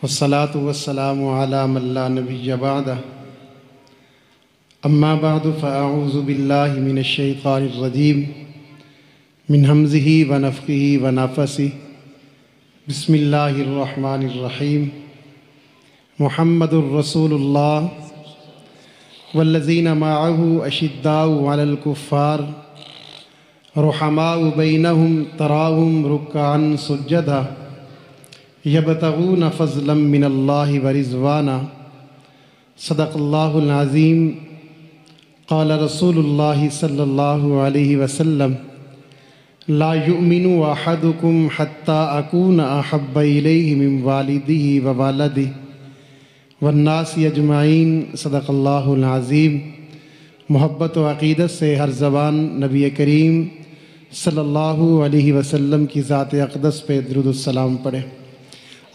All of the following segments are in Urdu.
والصلاة والسلام على من لا نبي بعده أما بعد فأعوذ بالله من الشيطان الرجيم من همزه ونفخه ونفثه بسم الله الرحمن الرحيم محمد رسول الله والذين معه أشداء على الكفار رحماء بينهم تراهم ركعا سجدا يبتغون فضلا من الله ورضوانا صدق الله العظيم قال رسول الله صلى الله عليه وسلم لا يؤمن أحدكم حتى أكون أحب إليه من والده ووالده والناس اجمعین صدق اللہ العظیم۔ محبت و عقیدت سے ہر زبان نبی کریم صلی اللہ علیہ وسلم کی ذات اقدس پہ درود السلام پڑھے۔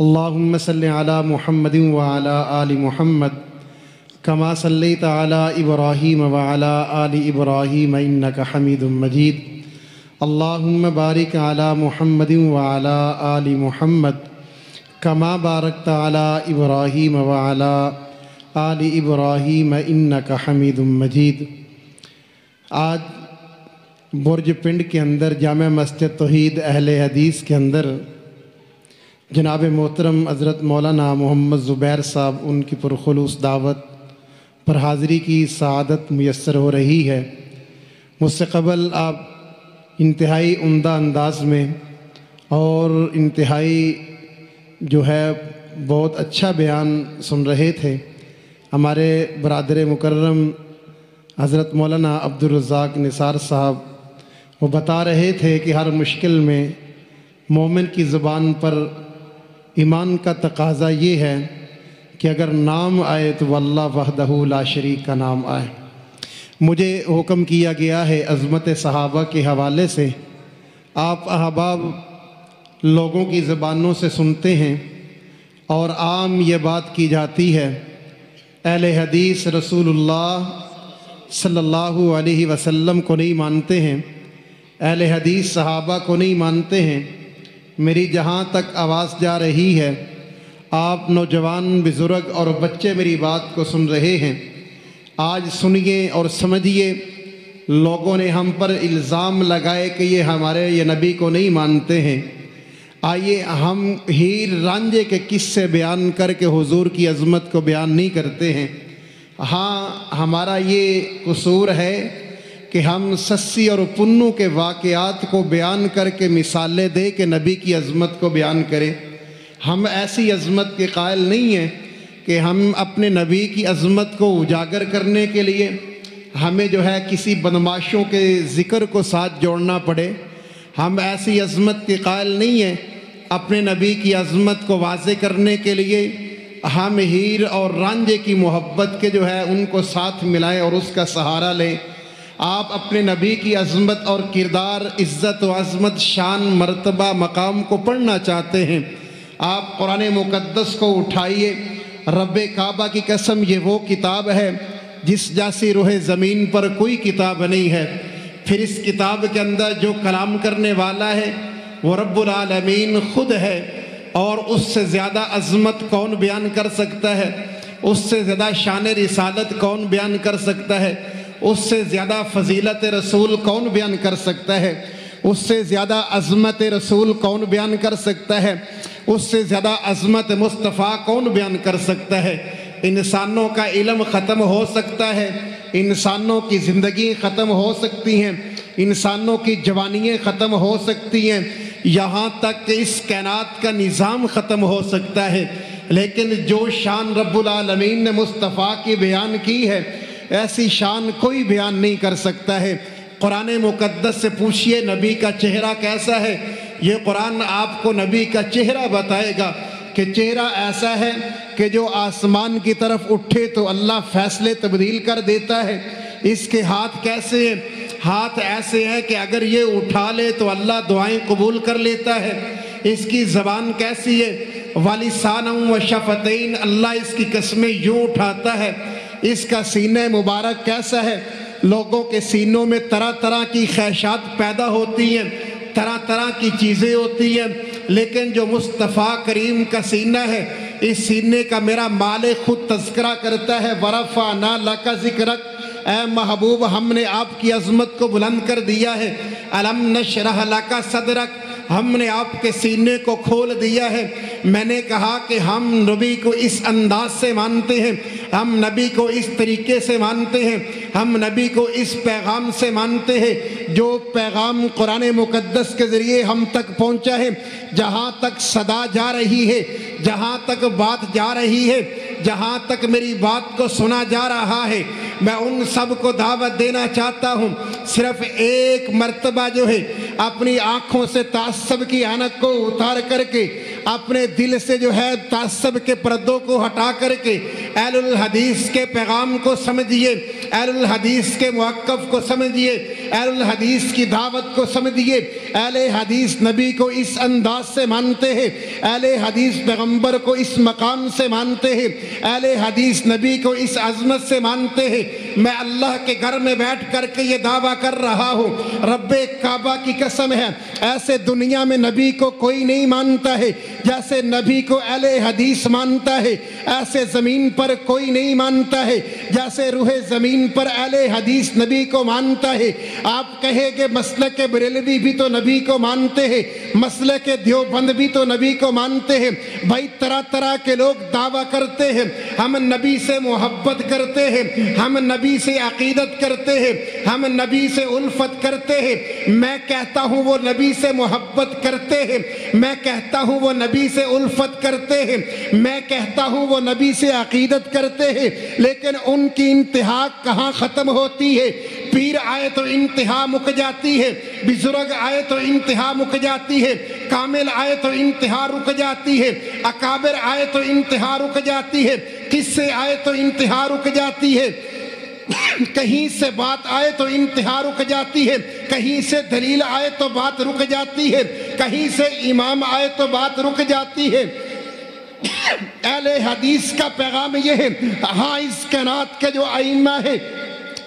اللہم صلی علی محمد وعلی آل محمد کما صلیت علی ابراہیم وعلی آل ابراہیم انک حمید مجید۔ اللہم بارک علی محمد وعلی آل محمد کما بارکت علی ابراہیم وعلی آل ابراہیم انک حمید مجید۔ آج برج پنڈ کے اندر جامع مسجد توحید اہل حدیث کے اندر جناب محترم حضرت مولانا محمد زبیر صاحب ان کی پرخلوص دعوت پر حاضری کی سعادت میسر ہو رہی ہے۔ مجھ سے قبل آپ انتہائی عمدہ انداز میں اور انتہائی جو ہے بہت اچھا بیان سن رہے تھے۔ ہمارے برادر مکرم حضرت مولانا عبدالرزاق نثار صاحب وہ بتا رہے تھے کہ ہر مشکل میں مومن کی زبان پر ایمان کا تقاضا یہ ہے کہ اگر نام آئے تو واللہ وحدہ لا شریک کا نام آئے۔ مجھے حکم کیا گیا ہے عظمت صحابہ کے حوالے سے، آپ احباب لوگوں کی زبانوں سے سنتے ہیں اور عام یہ بات کی جاتی ہے اہل حدیث رسول اللہ صلی اللہ علیہ وسلم کو نہیں مانتے ہیں، اہل حدیث صحابہ کو نہیں مانتے ہیں۔ میری جہاں تک آواز جا رہی ہے آپ نوجوان بزرگ اور بچے میری بات کو سن رہے ہیں، آج سنیے اور سمجھیے۔ لوگوں نے ہم پر الزام لگائے کہ یہ نبی کو نہیں مانتے ہیں۔ آئیے ہم ہیر رانجھے کے قصے بیان کر کے حضور کی عظمت کو بیان نہیں کرتے ہیں۔ ہاں ہمارا یہ قصور ہے کہ ہم سسی اور پنو کے واقعات کو بیان کر کے مثالیں دے کے نبی کی عظمت کو بیان کریں۔ ہم ایسی عظمت کے قائل نہیں ہیں کہ ہم اپنے نبی کی عظمت کو اجاگر کرنے کے لیے ہمیں جو ہے کسی بدماشوں کے ذکر کو ساتھ جوڑنا پڑے۔ ہم ایسی عظمت کے قائل نہیں ہیں۔ اپنے نبی کی عظمت کو واضح کرنے کے لیے ہم ہیر اور رانجھے کی محبت کے جو ہے ان کو ساتھ ملائیں اور اس کا سہارا لیں۔ آپ اپنے نبی کی عظمت اور کردار، عزت و عظمت، شان، مرتبہ، مقام کو پڑھنا چاہتے ہیں، آپ قرآن مقدس کو اٹھائیے۔ رب کعبہ کی قسم یہ وہ کتاب ہے جس جیسی روح زمین پر کوئی کتاب نہیں ہے۔ پھر اس کتاب کے اندر جو کلام کرنے والا ہے وہ رب العالمین خود ہے، اور اس سے زیادہ عظمت کون بیان کر سکتا ہے؟ اس سے زیادہ شان رسالت کون بیان کر سکتا ہے؟ اس سے زیادہ فضیلت رسول کون بیان کر سکتا ہے؟ اس سے زیادہ عظمت رسول کون بیان کر سکتا ہے؟ اس سے زیادہ عظمت مصطفیٰ کون بیان کر سکتا ہے؟ انسانوں کا علم ختم ہو سکتا ہے، انسانوں کی زندگی ختم ہو سکتی ہیں، انسانوں کی جوانیاں ختم ہو سکتی ہیں، یہاں تک کہ اس کائنات کا نظام ختم ہو سکتا ہے، لیکن جو شان رب العالمین نے مصطفیٰ کی بیان کی ہے ایسی شان کوئی بیان نہیں کر سکتا ہے۔ قرآن مقدس سے پوچھئے نبی کا چہرہ کیسا ہے، یہ قرآن آپ کو نبی کا چہرہ بتائے گا کہ چہرہ ایسا ہے کہ جو آسمان کی طرف اٹھے تو اللہ فیصلے تبدیل کر دیتا ہے۔ اس کے ہاتھ کیسے ہیں؟ ہاتھ ایسے ہیں کہ اگر یہ اٹھا لے تو اللہ دعائیں قبول کر لیتا ہے۔ اس کی زبان کیسی ہے؟ وَلِسَانًا وَشَفَتَيْن، اللہ اس کی قسمیں یوں اٹھاتا ہے۔ اس کا سینہ مبارک کیسا ہے؟ لوگوں کے سینوں میں طرح طرح کی خواہشات پیدا ہوتی ہیں، طرح طرح کی چیزیں ہوتی ہیں، لیکن جو مصطفیٰ کریم کا سینہ ہے، اس سینے کا میرا مالک خود تذکرہ کرتا ہے، وَرَفَعْنَا لَكَ ذِكْرَكَ، اے محبوب ہم نے آپ کی عظمت کو بلند کر دیا ہے، أَلَمْ نَشْرَحْ لَكَ صَدْرَكَ، ہم نے آپ کے سینے کو کھول دیا ہے۔ میں نے کہا کہ ہم نبی کو اس انداز سے مانتے ہیں، ہم نبی کو اس طریقے سے مانتے ہیں، ہم نبی کو اس پیغام سے مانتے ہیں جو پیغام قرآن مقدس کے ذریعے ہم تک پہنچا ہے۔ جہاں تک صدا جا رہی ہے، جہاں تک بات جا رہی ہے، جہاں تک میری بات کو سنا جا رہا ہے، میں ان سب کو دعوت دینا چاہتا ہوں، صرف ایک مرتبہ جو ہے اپنی آنکھوں سے تعصب کی عینک کو اتار کر کے، اپنے دل سے جو ہے تعصب کے پردوں کو ہٹا کر کے اہل الحدیث کے پیغام کو سمجھیے، اہل الحدیث کے موقف کو سمجھیے، اہل الحدیث کی دعوت کو سمجھیے۔ اہل حدیث نبی کو اس انداز سے مانتے ہیں، اہل حدیث پیغمبر کو اس مقام سے مانتے ہیں، اہل حدیث نبی کو اس عظمت سے مانتے ہیں۔ میں اللہ کے گھر میں بیٹھ کر کے یہ دعویٰ کر رہا ہوں، رب کعبہ کی قسم ہے، ایسے دنیا میں نبی کو کوئی نہیں مانتا ہے جیسے نبی کو اہل حدیث مانتا ہے، ایسے زمین پر کوئی نہیں مانتا ہے جیسے روح زمین پر اہل حدیث نبی کو مانتا ہے۔ آپ کہیں کہ مسلک بریلوی بھی تو نبی کو مانتے ہیں، مسلک دیوبند بھی تو نبی کو مانتے ہیں، بھائی طرح طرح کے لوگ دعویٰ کرتے ہیں ہم نبی سے محبت کرتے ہیں، ہم نبی سے عقیدت کرتے ہیں، ہم نبی سے الفت کرتے ہیں۔ میں کہتا ہوں وہ نبی سے محبت کرتے ہیں، میں کہتا ہوں وہ نبی سے الفت کرتے ہیں، میں کہتا ہوں وہ نبی سے عقیدت کرتے ہیں، لیکن ان کی انتہا کہاں ختم ہوتی ہے؟ پیر آئے تو انتہا مک جاتی ہے، بزرگ آئے تو انتہا مک جاتی ہے، کامل آئے تو انتہا رک جاتی ہے، اکابر آئے تو انتہا رک جاتی ہے، قصے آئے تو انتہا رک جاتی ہے، کہیں سے بات آئے تو انتہا رک جاتی ہے، کہیں سے دلیل آئے تو بات رک جاتی ہے، کہیں سے امام آئے تو بات رک جاتی ہے۔ اہل حدیث کا پیغام یہ ہے، ہاں اس کائنات کے جو ائمہ ہیں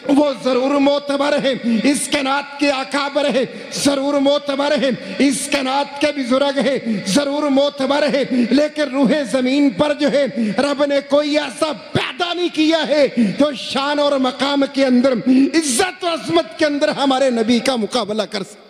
وہ ضرور معتبر ہیں، اس کائنات کے اکابر ہیں ضرور معتبر ہیں، اس کائنات کے بزرگ ہیں ضرور معتبر ہیں، لیکن روح زمین پر جو ہے رب نے کوئی ایسا پیدا نہیں کیا ہے جو شان اور مقام کے اندر، عزت و عظمت کے اندر ہمارے نبی کا مقابلہ کر سکے۔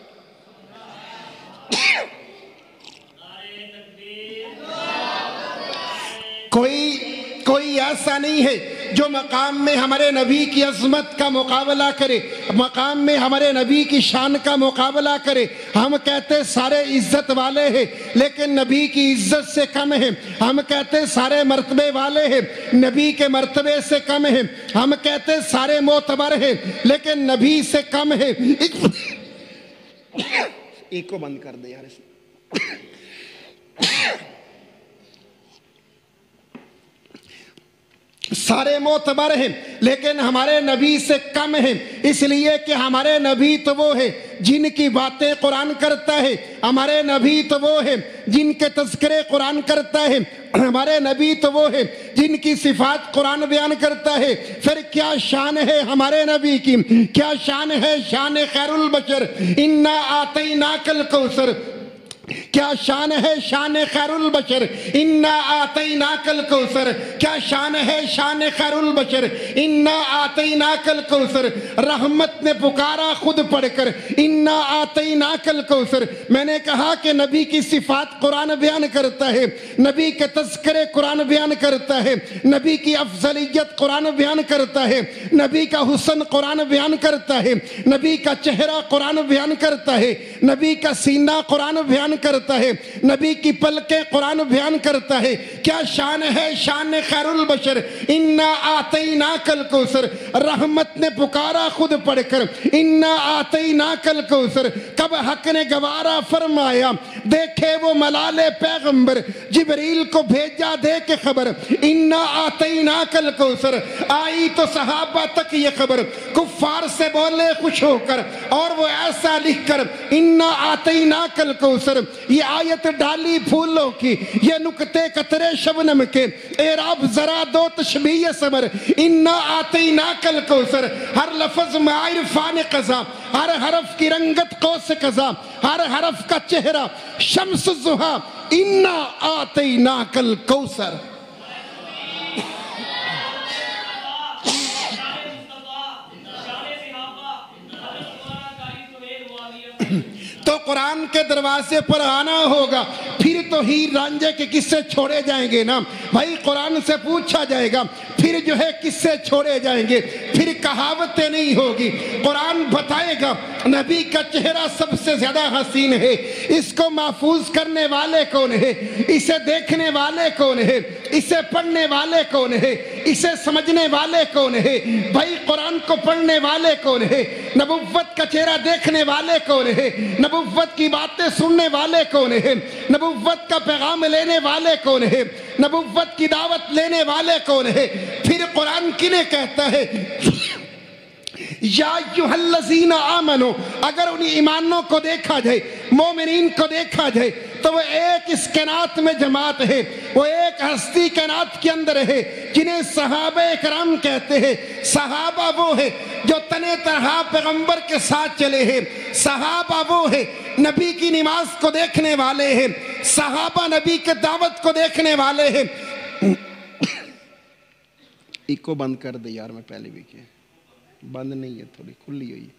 کوئی ایسا نہیں ہے جو مقام میں ہمارے نبی کی عظمت کا مقابلہ کرے، مقام میں ہمارے نبی کی شان کا مقابلہ کرے۔ ہم کہتے سارے عزت والے ہیں لیکن نبی کی عزت سے کم ہیں، ہم کہتے سارے مرتبے والے ہیں نبی کے مرتبے سے کم ہیں، ہم کہتے سارے معتبر ہیں لیکن نبی سے کم ہیں۔ ایک کو بند کر دے یار، سارے معتبر ہیں لیکن ہمارے نبی سے کم ہیں، اس لیے کہ ہمارے نبی تو وہ ہے جن کی باتیں قرآن کرتا ہے، ہمارے نبی تو وہ ہے جن کے تذکرے قرآن کرتا ہے، ہمارے نبی تو وہ ہے جن کی صفات قرآن بیان کرتا ہے۔ پھر کیا شان ہے ہمارے نبی کی، کیا شان ہے شان خیر البشر، انا آتیناک الکوثر، کیا شان ہے شان خیر البشر، انا آتیناک الکوثر، کیا شان ہے شان خیر البشر، انا آتیناک الکوثر۔ رحمت نے پکارا خود پڑھ کر، انا آتیناک الکوثر۔ میں نے کہا کہ نبی کی صفات قرآن بیان کرتا ہے، نبی کے تذکرے قرآن بیان کرتا ہے، نبی کی افضلیت قرآن بیان کرتا ہے، نبی کا حسن قرآن بیان کرتا ہے، نبی کا چہرہ قرآن بیان کرتا ہے، نبی کا سینہ قرآن بیان کرتا ہے، نبی کی پلکیں قرآن بیان کرتا ہے۔ کیا شان ہے شان خیر البشر، انا آتیناک الکوثر۔ رحمت نے پکارا خود پڑھ کر، انا آتیناک الکوثر۔ کب حق نے گوارا فرمایا، دیکھے وہ ملال پیغمبر، جبریل کو بھیجا دے کے خبر، انا آتیناک الکوثر۔ آئی تو صحابہ تک یہ خبر، کفار سے بولے خوش ہو کر، اور وہ ایسا لکھ کر، انا آتیناک الکوثر۔ یہ آیت ڈالی پھولوں کی، یہ نکتے قطرے شبنم کے، اعراب ذرا دو تشبیہ صبر، انا آتیناک الکوثر، ہر لفظ میں عرفان قضا، ہر حرف کی رنگت قوس قضا، ہر حرف کا چہرہ شمس الضحیٰ، انا آتیناک الکوثر۔ تو قرآن کے دروازے پر آنا ہوگا، پھر تو ہیر رانجھے کے قصے چھوڑے جائیں گے نا بھائی، قرآن سے پوچھا جائے گا، پھر جو ہے قصے چھوڑے جائیں گے، پھر کہاوتیں نہیں ہوگی۔ قرآن بتائے گا نبی کا چہرہ سب سے زیادہ حسین ہے، اس کو محفوظ کرنے والے کون ہے، اسے دیکھنے والے کون ہے، اسے پڑھنے والے کون ہے، اسے سمجھنے والے کون ہے بھائی، قرآن کو پڑھنے والے کون ہے، نبوت کا چہرہ دیکھنے والے کون ہے، نبوت کی باتیں سننے والے کون ہے، نبوت کا پیغام لینے والے کون ہے، نبوت کی دعوت لینے والے کون ہے۔ پھر قرآن کنہیں کہتا ہے یا ایھا الذین آمنو، اگر ان ایمانوں کو دیکھا جائے، مومنین کو دیکھا جائے تو وہ ایک اس کائنات میں جماعت ہے، وہ ایک ہستی کائنات کے اندر ہے جنہیں صحابہ کرام کہتے ہیں۔ صحابہ وہ ہے جو تنے تنہا پیغمبر کے ساتھ چلے ہیں، صحابہ وہ ہے نبی کی نماز کو دیکھنے والے ہیں، صحابہ نبی کے دعوت کو دیکھنے والے ہیں۔ ایک کو بند کر دے یار، میں پہلے بھی کیا بند نہیں ہے، تھوڑی کھلی ہوئی ہے۔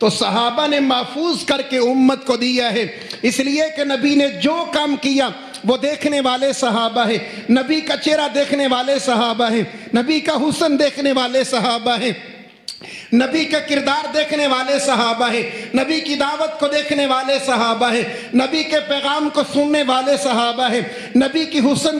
تو صحابہ نے محفوظ کر کے امت کو دیا ہے، اس لیے کہ نبی نے جو کام کیا وہ دیکھنے والے صحابہ ہیں، نبی کا چہرہ دیکھنے والے صحابہ ہیں، نبی کا حسن دیکھنے والے صحابہ ہیں، نبی کا کردار دیکھنے والے صحابہ ہیں، نبی کی دعوت کو دیکھنے والے صحابہ ہیں، نبی کے پیغام کو سننے والے صحابہ ہیں، نبی کی حسن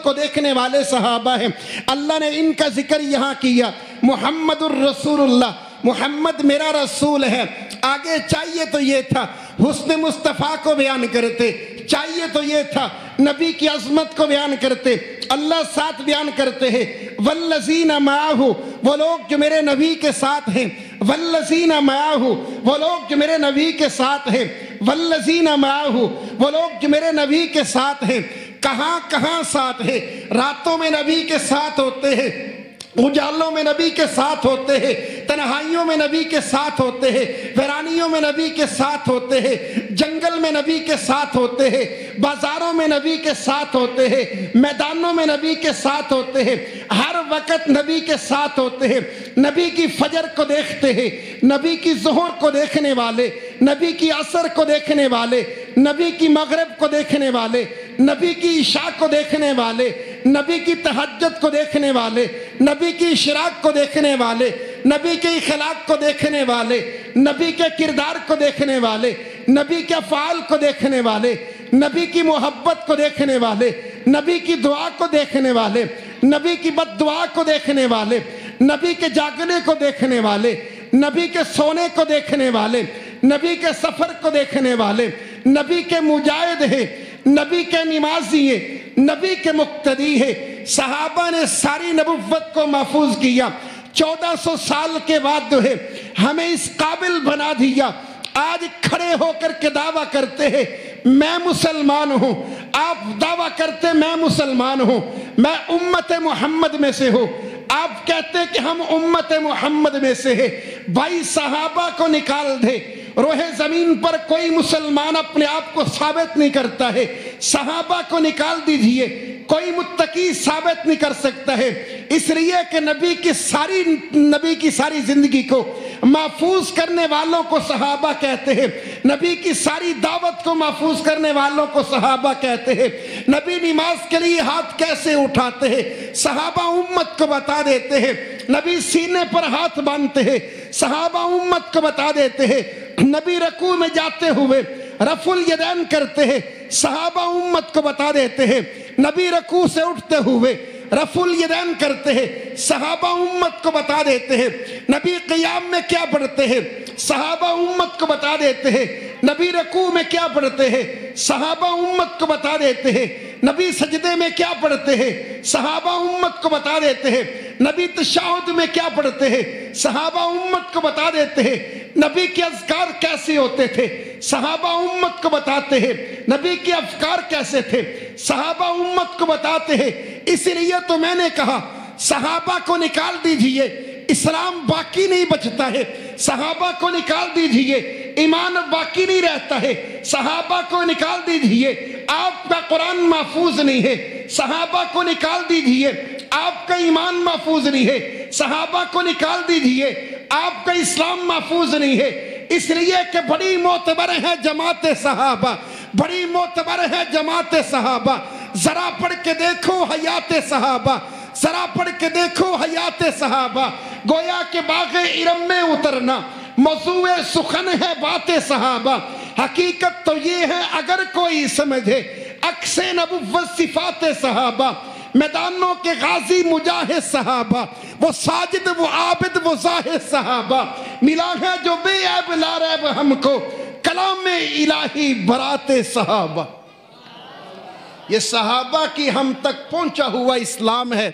کو دیکھنے والے صحابہ ہیں۔ اللہ نے ان کا ذکر یہاں کیا، محمد الرسول اللہ، محمد میرا رسول ہے۔ آگے چاہیے تو یہ تھا حسن مصطفیٰ کو بیان کرتے، چاہیے تو یہ تھا نبی کی عظمت کو بیان کرتے، اللہ ساتھ بیان کرتے ہیں والذین معہ، وہ لوگ جو میرے نبی کے ساتھ ہیں، والذین معہ، وہ لوگ جو میرے نبی کے ساتھ ہیں، والذین معہ، وہ لوگ جو میرے نبی کے ساتھ ہیں۔ کہاں کہاں ساتھ ہیں؟ راتوں میں نبی کے ساتھ ہوتے ہیں، اجالوں میں نبی کے ساتھ ہوتے ہیں، تنہائیوں میں نبی کے ساتھ ہوتے ہیں، ویرانیوں میں نبی کے ساتھ ہوتے ہیں، جنگل میں نبی کے ساتھ ہوتے ہیں، بازاروں میں نبی کے ساتھ ہوتے ہیں، میدانوں میں نبی کے ساتھ ہوتے ہیں، ہر وقت نبی کے ساتھ ہوتے ہیں۔ نبی کی فجر کو دیکھتے ہیں، نبی کی ظہر کو دیکھنے والے، نبی کی عصر کو دیکھنے والے، نبی کی مغرب کو دیکھنے والے، نبی کی عشاء کو دیکھنے والے، نبی کی تہجد کو دیکھنے والے، نبی کی اشراق کو دیکھنے والے، نبی کے اخلاق کو دیکھنے والے، نبی کے کردار کو دیکھنے والے، نبی کے افعال کو دیکھنے والے، نبی کی محبت کو دیکھنے والے، نبی کی دعا کو دیکھنے والے، نبی کی بد دعا کو دیکھنے والے، نبی کے جاگنے کو دیکھنے والے، نبی کے سونے کو دیکھنے والے، نبی کے سفر کو دیکھنے والے، نبی کے مجاہد ہیں، نبی کے نمازی ہیں، نبی کے مقتدی ہیں۔ صحابہ نے ساری نبوت کو محفوظ کیا، 1400 سال کے بعد جو ہے ہمیں اس قابل بنا دیا، آج کھڑے ہو کر کے دعویٰ کرتے ہیں میں مسلمان ہوں، آپ دعویٰ کرتے میں مسلمان ہوں، میں امت محمد میں سے ہوں، آپ کہتے کہ ہم امت محمد میں سے ہیں۔ بھائی صحابہ کو نکال دے، روح زمین پر کوئی مسلمان اپنے آپ کو ثابت نہیں کرتا ہے، صحابہ کو نکال دیجئے، کوئی متقی ثابت نہیں کر سکتا ہے، اس لیے کہ نبی کی ساری زندگی کو محفوظ کرنے والوں کو صحابہ کہتے ہیں، نبی کی ساری دعوت کو محفوظ کرنے والوں کو صحابہ کہتے ہیں۔ نبی نماز کے لیے ہاتھ کیسے اٹھاتے ہیں صحابہ امت کو بتا دیتے ہیں، نبی سینے پر ہاتھ باندھتے ہیں صحابہ امت کو بتا دیتے ہیں، نبی رکوع میں جاتے ہوئے رفع الیدین کرتے ہیں صحابہ امت کو بتا دیتے ہیں، نبی رکوع سے اٹھتے ہوئے رفع الیدین کرتے ہیں صحابہ امت کو بتا دیتے ہیں، نبی قیام میں کیا پڑھتے ہیں صحابہ امت کو بتا دیتے ہیں، نبی رکوع میں کیا پڑھتے ہیں صحابہ امت کو بتا دیتے ہیں، نبی سجدے میں کیا پڑھتے ہیں صحابہ امت کو بتا دیتے ہیں، نبی تشہد میں کیا پڑھتے ہیں صحابہ امت کو بتا دیتے ہیں، نبی کے اذکار کیسے ہوتے تھے صحابہ امت کو بتاتے ہیں، نبی کے افکار کیسے تھے صحابہ امت کو بتاتے ہیں۔ اس لیے تو میں نے کہا صحابہ کو نکال دیجئے، اسلام باقی نہیں بچتا ہے، صحابہ کو نکال دیجئے، ایمان باقی نہیں رہتا ہے، صحابہ کو نکال دیجئے، آپ کا قرآن محفوظ نہیں ہے، صحابہ کو نکال دیجئے، آپ کا ایمان محفوظ نہیں ہے، صحابہ کو نکال دیجئے، آپ کا اسلام محفوظ نہیں ہے۔ اس لیے کہ بڑی معتبر ہے جماعت صحابہ، بڑی معتبر ہے جماعت صحابہ۔ ذرا پڑھ کے دیکھو حیات صحابہ، ذرا پڑھ کے دیکھو حیات صحابہ، گویا کہ باغ ارم میں اترنا موضوع سخن ہے بات صحابہ۔ حقیقت تو یہ ہے اگر کوئی سمجھے عکس نبوت صفات صحابہ، میدانوں کے غازی مجاہد صحابہ، وہ ساجد وہ عابد وہ زاہد صحابہ، ملا ہے جو بے عیب لا ریب ہم کو کلام الہی برات صحابہ۔ یہ صحابہ کی ہم تک پہنچا ہوا اسلام ہے۔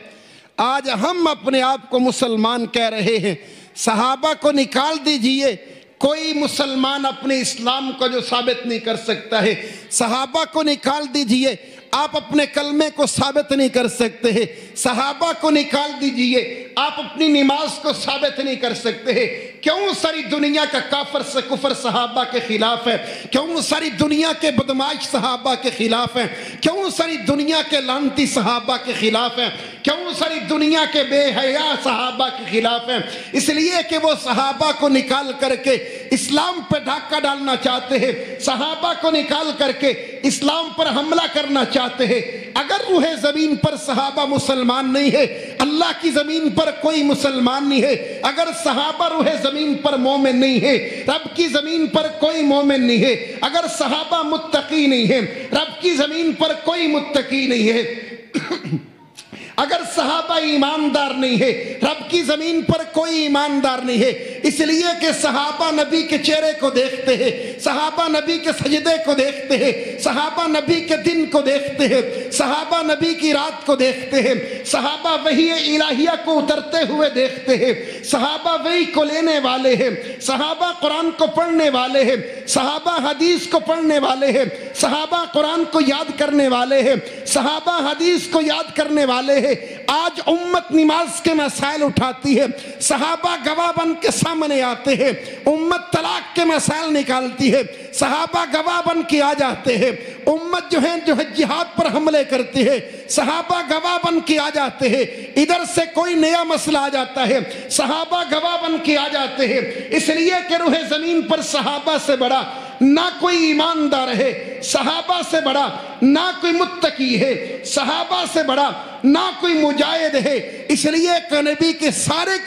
آج ہم اپنے آپ کو مسلمان کہہ رہے ہیں، صحابہ کو نکال دیجئے، کوئی مسلمان اپنے اسلام کو جو ثابت نہیں کر سکتا ہے، صحابہ کو نکال دیجئے، آپ اپنے کلمے کو ثابت نہیں کر سکتے ہیں، صحابہ کو نکال دیجئے، آپ اپنی نماز کو ثابت نہیں کر سکتے ہیں۔ کیوں ساری دنیا کا کافر سے کفر صحابہ کے خلاف ہے؟ کیوں ساری دنیا کے بدمعاش صحابہ کے خلاف ہیں؟ کیوں ساری دنیا کے لعنتی صحابہ کے خلاف ہیں؟ کیوں ساری دنیا کے بے حیا صحابہ کے خلاف ہیں؟ اس لیے کہ وہ صحابہ کو نکال کر کے اسلام پہ ڈھاکہ ڈالنا چاہتے ہیں، صحابہ کو نکال کر کے اسلام پر حملہ کرنا چاہتے ہیں۔ اگر روح زمین پر صحابہ مسلمان نہیں ہے، اللہ کی زمین پر کوئی مسلمان نہیں ہے۔ اگر صحابہ روح زمین پر مومن نہیں ہے، رب کی زمین پر کوئی مومن نہیں ہے۔ اگر صحابہ متقی نہیں ہے، رب کی زمین پر کوئی متقی نہیں ہے۔ اگر صحابہ ایماندار نہیں ہے، رب کی زمین پر کوئی ایماندار نہیں ہے۔ اس لیے کہ صحابہ نبی کے چہرے کو دیکھتے ہیں، صحابہ نبی کے سجدے کو دیکھتے ہیں، صحابہ نبی کے دن کو دیکھتے ہیں، صحابہ نبی کی رات کو دیکھتے ہیں، صحابہ وحی الہیہ کو اترتے ہوئے دیکھتے ہیں، صحابہ وحی کو لینے والے ہیں، صحابہ قرآن کو پڑھنے والے ہیں، صحابہ حدیث کو پڑھنے والے ہیں، صحابہ قرآن کو یاد کرنے والے ہیں، صحابہ حدیث کو یاد کرنے والے ہیں۔ آج امت نماز کے مسائل اٹھاتی ہے، صحابہ گواہ بن کے سامنے آتے ہیں، امت طلاق کے مسائل نکالتی ہے، صحابہ گواہ بن کے آ جاتے ہیں، امت جو ہے جہاد پر حملے کرتی ہے، صحابہ گواہ بن کے آ جاتے ہیں، ادھر سے کوئی نیا مسئلہ آ جاتا ہے، صحابہ گواہ بن کے آ جاتے ہیں۔ اس لیے کہ روح زمین پر صحابہ سے بڑا نہ کوئی ایماندار ہے، صحابہ سے بڑا نہ کوئی متقی ہے، صحابہ سے بڑا نہ کوئی مجاہد ہے۔ اس لیے کہ نبی کے سارے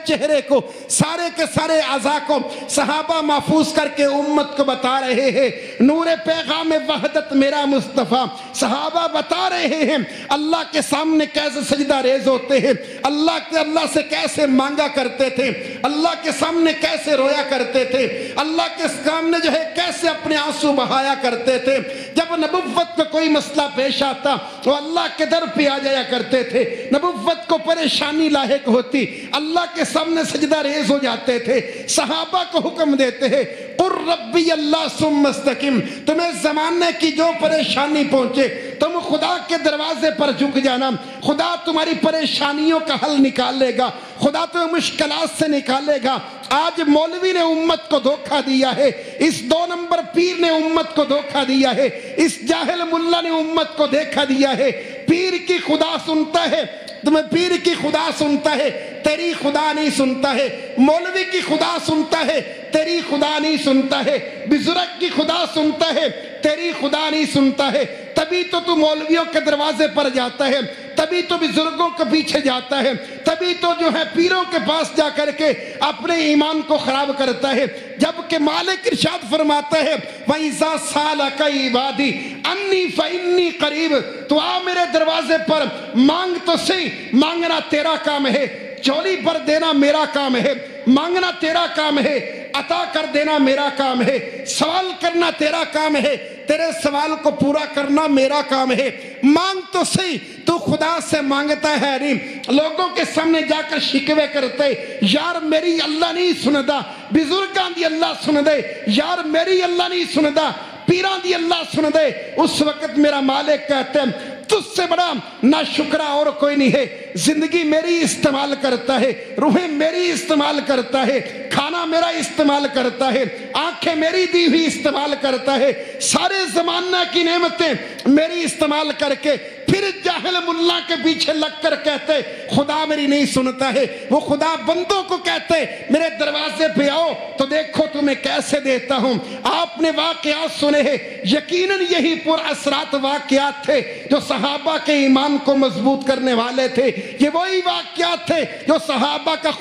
چہرے کو، سارے کے سارے اعضاء کو صحابہ محفوظ کر کے امت کو بتا رہے ہیں۔ نور پیغام وحدت میرا مصطفیٰ، صحابہ بتا رہے ہیں اللہ کے سامنے کیسے سجدہ ریز ہوتے ہیں، اللہ سے کیسے مانگا کرتے تھے، اللہ کے سامنے کیسے رویا کرتے تھے، اللہ کے سامنے جو ہے کیسے اپنے آنسو بہایا کرتے تھے۔ جب نبوت کو کوئی مسئلہ پیش آتا وہ اللہ کے در پہ آ جایا کرتے تھے، نبوت کو پریشانی لاحق ہوتی اللہ کے سامنے سجدہ ریز ہو جاتے تھے۔ صحابہ کو حکم دیتے ہیں قُرْ رَبِّيَ اللَّهُ ثُمَّ اسْتَقِمْ، تمہیں زمانے کی جو پریشانی پہنچے تم خدا کے دروازے پر جھک جانا، خدا تمہاری پریشانیوں کا حل نکالے گا، خدا تمہیں مشکلات سے نکالے گا۔ آج مولوی نے امت کو دھوکہ دیا ہے، اس 2 نمبر پیر نے امت کو دھوکہ دیا ہے، اس جاہل ملا نے امت کو دھوکہ دیا ہے۔ پیر کی خدا سنتا ہے، تمہیں پیر کی خدا سنتا ہے، تیری خدا نہیں سنتا ہے۔ مولوی کی خدا سنتا ہے، تیری خدا نہیں سنتا ہے۔ بزرگ کی خدا سنتا ہے، تیری خدا نہیں سنتا ہے۔ تبھی تو مولویوں کے دروازے پر جاتا ہے، تبھی تو بزرگوں کے پیچھے جاتا ہے، تبھی تو جو ہے پیروں کے پاس جا کر کے اپنے ایمان کو خراب کرتا ہے۔ جبکہ مالک ارشاد فرماتا ہے وَإِذَا سَأَلَكَ عِبَادِي أَنِّي فَإِنِّي قَرِيبٌ، تو آ میرے دروازے پر، مانگ تو صحیح، مانگنا تیرا کام ہے، چولی پر دینا میرا کام ہے، مانگنا تیرا کام ہے، عطا کر دینا میرا کام ہے، سوال کرنا تیرا کام ہے، تیرے سوال کو پورا کرنا میرا کام ہے۔ مانگ تو صحیح، تو خدا سے مانگتا ہے نہیں، لوگوں کے سامنے جا کر شکوے کرتے، یار میری اللہ نہیں سندا، بزرگاں دی اللہ سن دے، یار میری اللہ نہیں سندا، پیران دی اللہ سن دے۔ اس وقت میرا مالک کہتے ہیں تجھ سے بڑا ناشکرا اور کوئی نہیں ہے، زندگی میری استعمال کرتا ہے، روحیں میری استعمال کرتا ہے، کھانا میرا استعمال کرتا ہے، آنکھیں میری دی ہوئی استعمال کرتا ہے، سارے زمانہ کی نعمتیں میری استعمال کر کے پھر جاہل ملا کے پیچھے لگ کر کہتے خدا میری نہیں سنتا ہے۔ وہ خدا بندوں کو کہتے میرے دروازے پہ آؤ تو دیکھو تمہیں کیسے دیتا ہوں۔ آپ نے واقعات سنے ہیں، یقیناً یہی پر اثرات واقعات تھے جو صحابہ کے ایمان کو مضبوط کرنے والے تھے، یہ وہی واقعات تھے جو صحابہ کا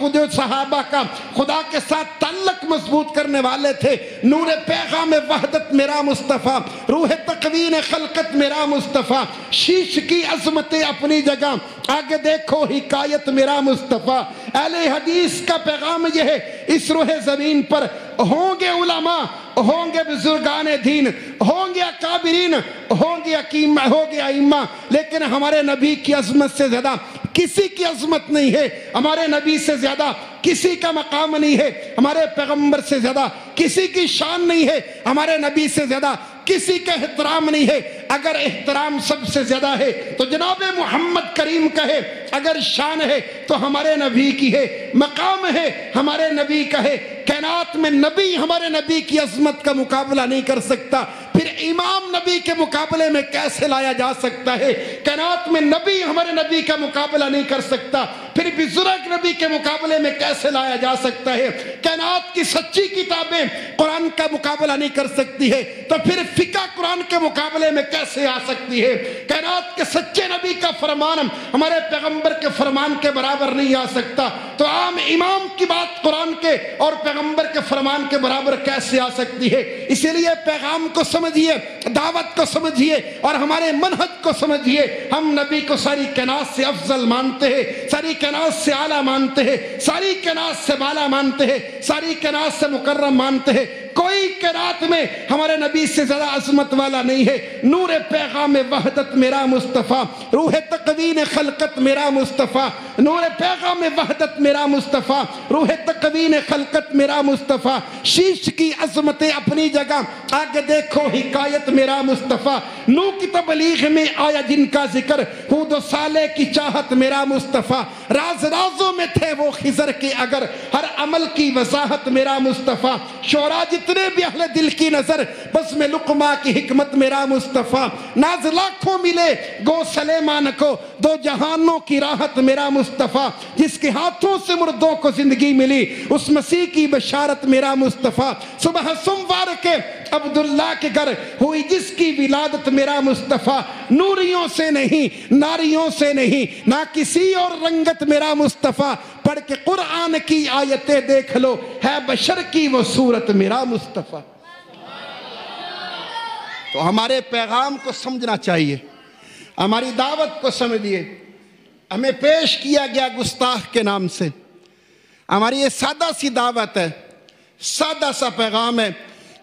خدا کے ساتھ تعلق مضبوط کرنے والے تھے۔ نور پیغام وحدت میرا مصطفیٰ، روح تقوین خلقت میرا مصطفیٰ، شیش کی عظمتیں اپنی جگہ، آگے دیکھو حکایت میرا مصطفیٰ۔ اہل حدیث کا پیغام یہ ہے، اس روح زمین پر ہوں گے علماء، ہوں گے بزرگان دین، ہوں گے اکابرین، ہوں گے ائمہ، لیکن ہمارے نبی کی عظمت سے زیادہ کسی کی عظمت نہیں ہے، ہمارے نبی سے زیادہ کسی کا مقام نہیں ہے، ہمارے پیغمبر سے زیادہ کسی کی شان نہیں ہے، ہمارے نبی سے زیادہ کسی کا احترام نہیں ہے۔ اگر احترام سب سے زیادہ ہے تو جناب محمد کریم کا ہے، اگر شان ہے تو ہمارے نبی کی ہے، مقام ہے ہمارے نبی کا ہے۔ کائنات میں نبی ہمارے نبی کی عظمت کا مقابلہ نہیں کر سکتا، پھر امام نبی کے مقابلے میں کیسے لایا جا سکتا ہے؟ کائنات میں نبی ہمارے نبی کا مقابلہ نہیں کر سکتا، پھر بزرگ نبی کے مقابلے میں کیسے لایا جا سکتا ہے؟ کائنات کی سچی کتابیں قرآن کا مقابلہ نہیں کر سکتی ہے تو پھر فقہ قرآن کے مقابلے میں کیسے آ سکتی ہے؟ کائنات کے سچے نبی کا فرمان ہمارے پیغمبر کے فرمان کے برابر نہیں آ سکتا، تو عام امام کی بات قرآن کے اور پیغمبر کے فرمان کے برابر کیسے آ سکتی ہے؟ اسی لیے پیغام کو سمجھیے، دعوت کو سمجھیے اور ہمارے منہج کو سمجھیے۔ ہم نبی کو ساری کائنات سے افضل مانتے ہیں، ساری کائنات سے اعلیٰ مانتے ہیں، ساری کائنات سے بالا مانتے ہیں، ساری کائنات سے مکرم مانتے ہیں۔ کوئی کائنات میں ہمارے نبی سے زیادہ عظمت والا نہیں ہے۔ نور پیغام وحدت میرا مصطفیٰ، روح تقوین خلقت میرا مصطفیٰ، نور پیغام وحدت میرا مصطفیٰ، روح تقوین خلقت میرا مصطفیٰ، شیش کی عظمتیں اپنی جگہ، آگے دیکھو حکایت میرا مصطفیٰ۔ نو کی تبلیغ میں آیا جن کا ذکر، ہود و صالح کی چاہت میرا مصطفیٰ، راز رازوں میں تھے وہ خضر کے اگر، ہر عمل کی وضاحت میرا مصطفیٰ، شعراء جتنے بھی اہل دل کی نظر، بس میں لقمہ کی حکمت میرا مصطفیٰ، ناز لاکھوں ملے گو سلیمان کو، دو جہانوں کی راحت میرا مصطفیٰ، جس کے ہاتھوں سے مردوں کو زندگی ملی اس مسیح کی بشارت میرا مصطفیٰ، صبح سوموار کے عبداللہ کے گھر ہوئی جس کی ولادت میرا مصطفیٰ، نوریوں سے نہیں، ناریوں سے نہیں، نہ کسی اور رنگت میرا مصطفیٰ، پڑھ کے قرآن کی آیتیں دیکھ لو، ہے بشر کی وہ صورت میرا مصطفیٰ۔ تو ہمارے پیغام کو سمجھنا چاہیے، ہماری دعوت کو سمجھیے۔ ہمیں پیش کیا گیا گستاخ کے نام سے، ہماری یہ سادہ سی دعوت ہے، سادہ سا پیغام ہے۔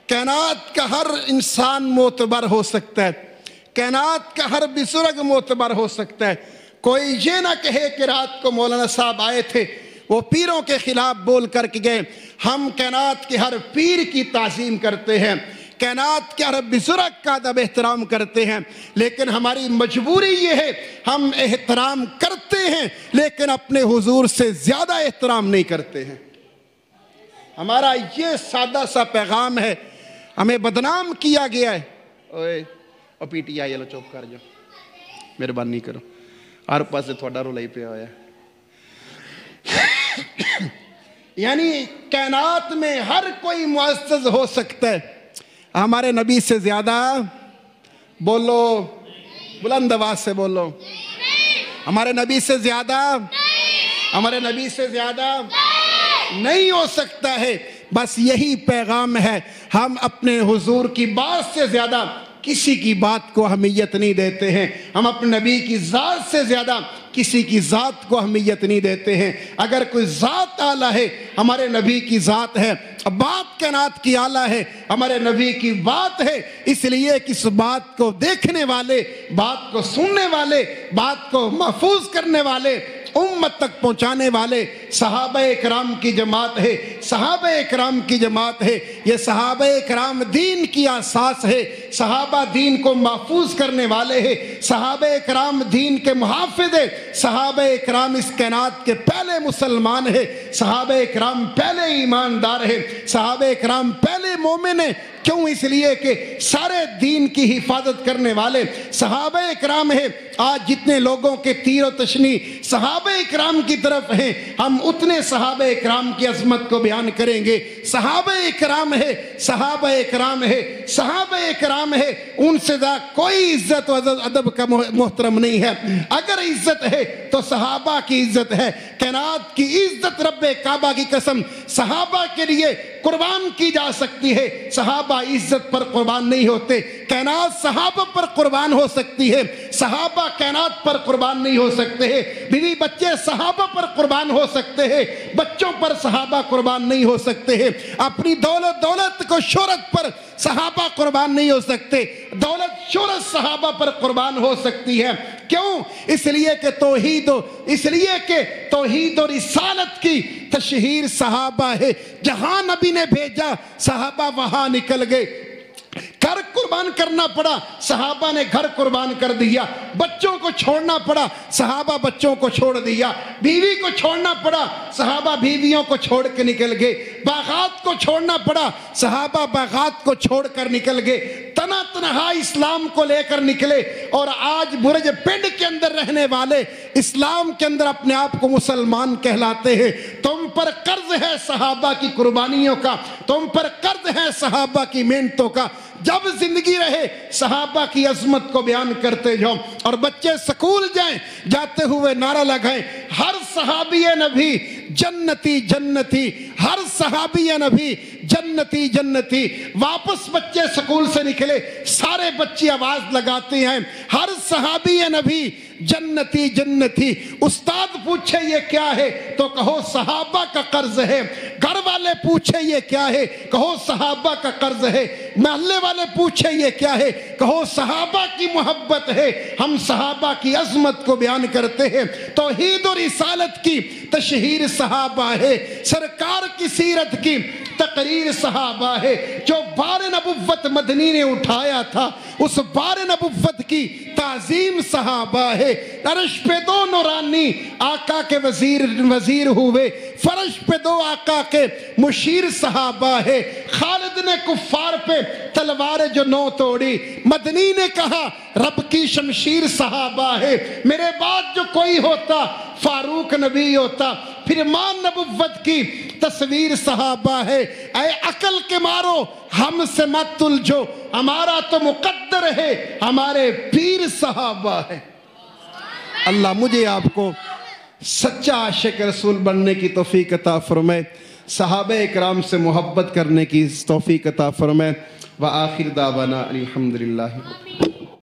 کائنات کا ہر انسان معتبر ہو سکتا ہے، کائنات کا ہر بزرگ معتبر ہو سکتا ہے۔ کوئی یہ نہ کہے کہ رات کو مولانا صاحب آئے تھے، وہ پیروں کے خلاف بول کر کے گئے۔ ہم کائنات کے ہر پیر کی تعظیم کرتے ہیں، کائنات کے ہر بزرگ کا ادب احترام کرتے ہیں، لیکن ہماری مجبوری یہ ہے ہم احترام کرتے ہیں لیکن اپنے حضور سے زیادہ احترام نہیں کرتے ہیں۔ ہمارا یہ سادہ سا پیغام ہے۔ ہمیں بدنام کیا گیا ہے۔ او پی ٹی آئی چپ کر جاؤ، مہربانی کرو، ہر پاسے تھوڑا رولا ہی پیا ہوا ہے۔ یعنی کائنات میں ہر کوئی معزز ہو سکتا ہے، ہمارے نبی سے زیادہ، بولو بلند آواز سے بولو، ہمارے نبی سے زیادہ، ہمارے نبی سے زیادہ نہیں ہو سکتا ہے۔ بس یہی پیغام ہے، ہم اپنے حضور کی بات سے زیادہ کسی کی بات کو اہمیت نہیں دیتے ہیں، ہم اپنے نبی کی ذات سے زیادہ کسی کی ذات کو اہمیت نہیں دیتے ہیں۔ اگر کوئی ذات اعلیٰ ہے ہمارے نبی کی ذات ہے، بات کائنات کی اعلیٰ ہے ہمارے نبی کی بات ہے، اس لیے کہ اس بات کو دیکھنے والے، بات کو سننے والے، بات کو محفوظ کرنے والے، امت تک پہنچانے والے صحابہ اکرام کی جماعت ہے، صحابہ اکرام کی جماعت ہے۔ یہ صحابہ اکرام دین کی اساس ہے، صحابہ دین کو محفوظ کرنے والے ہیں، صحابہ اکرام دین کے محافظ ہیں، صحابہ اکرام اس کائنات کے پہلے مسلمان ہیں، صحابہ اکرام پہلے ایماندار ہیں، صحابہ اکرام پہلے مومن ہیں۔ کیوں؟ اس لیے کہ سارے دین کی حفاظت کرنے والے صحابہ اکرام ہیں۔ آج جتنے لوگوں کے تیر و تشنی صحابہ اکرام کی طرف ہیں، ہم اتنے صحابہ اکرام کی عظمت کو بیان کریں گے۔ صحابہ اکرام ہے، صحابہ اکرام ہے، صحابہ اکرام ہے، ان سے زیادہ کوئی عزت و ادب کا محترم نہیں ہے۔ اگر عزت ہے تو صحابہ کی عزت ہے۔ کائنات کی عزت رب کعبہ کی قسم صحابہ کے لیے قربان کی جا سکتی ہے، صحابہ عزت پر قربان نہیں ہوتے۔ کائنات صحابہ پر قربان ہو سکتی ہے، صحابہ کائنات پر قربان نہیں ہو سکتے ہیں۔ بیوی بچے صحابہ پر قربان ہو سکتے ہیں، بچوں پر صحابہ قربان نہیں ہو سکتے ہیں۔ اپنی دولت کو شہرت پر صحابہ قربان نہیں ہو سکتے، دولت شہرت صحابہ پر قربان ہو سکتی ہے۔ کیوں؟ اس لیے کہ توحید و رسالت کی تشہیر صحابہ ہے۔ جہاں نبی نے بھیجا صحابہ وہاں نکل گئے۔ گھر قربان کرنا پڑا، صحابہ نے گھر قربان کر دیا۔ بچوں کو چھوڑنا پڑا، صحابہ بچوں کو چھوڑ دیا۔ بیوی کو چھوڑنا پڑا، صحابہ بیویوں کو چھوڑ کے نکل گئے۔ باغات کو چھوڑنا پڑا، صحابہ باغات کو چھوڑ کر نکل گئے۔ تنہا اسلام کو لے کر نکلے، اور آج برج پنڈ کے اندر رہنے والے اسلام کے اندر اپنے آپ کو مسلمان کہلاتے ہیں۔ تم پر قرض ہے صحابہ کی قربانیوں کا، تم پر قرض ہے صحابہ کی محنتوں کا۔ جب زندگی رہے صحابہ کی عظمت کو بیان کرتے جاؤ، اور بچے سکول جائیں، جاتے ہوئے نعرہ لگائیں، ہر صحابی نبی جنتی جنتی، ہر صحابی نبی جنتی جنتی۔ واپس بچے سکول سے نکلے، سارے بچے آواز لگاتے ہیں، ہر صحابی نبی جنتی جنتی۔ استاد پوچھے یہ کیا ہے تو کہو صحابہ کا قرض ہے۔ گھر والے پوچھے یہ کیا ہے، کہو صحابہ کا قرض ہے۔ محلے والے پوچھے یہ کیا ہے، کہو صحابہ کی محبت ہے۔ ہم صحابہ کی عظمت کو بیان کرتے ہیں۔ توحید و رسالت کی تشہیر صحابہ ہے، سرکار کی سیرت کی تقریر صحابہ ہے۔ جو بار نبوت مدنی نے اٹھایا تھا، اس بار نبوت کی تعظیم صحابہ ہے۔ عرش پہ دو نورانی آقا کے وزیر ہوئے، فرش پہ دو آقا کے مشیر صحابہ ہے۔ خالد نے کفار پہ تلوار جو نو توڑی، مدنی نے کہا رب کی شمشیر صحابہ ہے۔ میرے بعد جو کوئی ہوتا فاروق نبی ہوتا۔ پھر مان نبوت کی تصویر صحابہ ہے۔ اے عقل کے مارو ہم سے مت الجھو، ہمارا تو مقدر ہے، ہمارے پیر صحابہ ہے۔ اللہ مجھے آپ کو سچا عاشق رسول بننے کی توفیق عطا فرمائے، صحابہ اکرام سے محبت کرنے کی توفیق عطا فرمائے۔ وآخر دعوانا الحمدللہ۔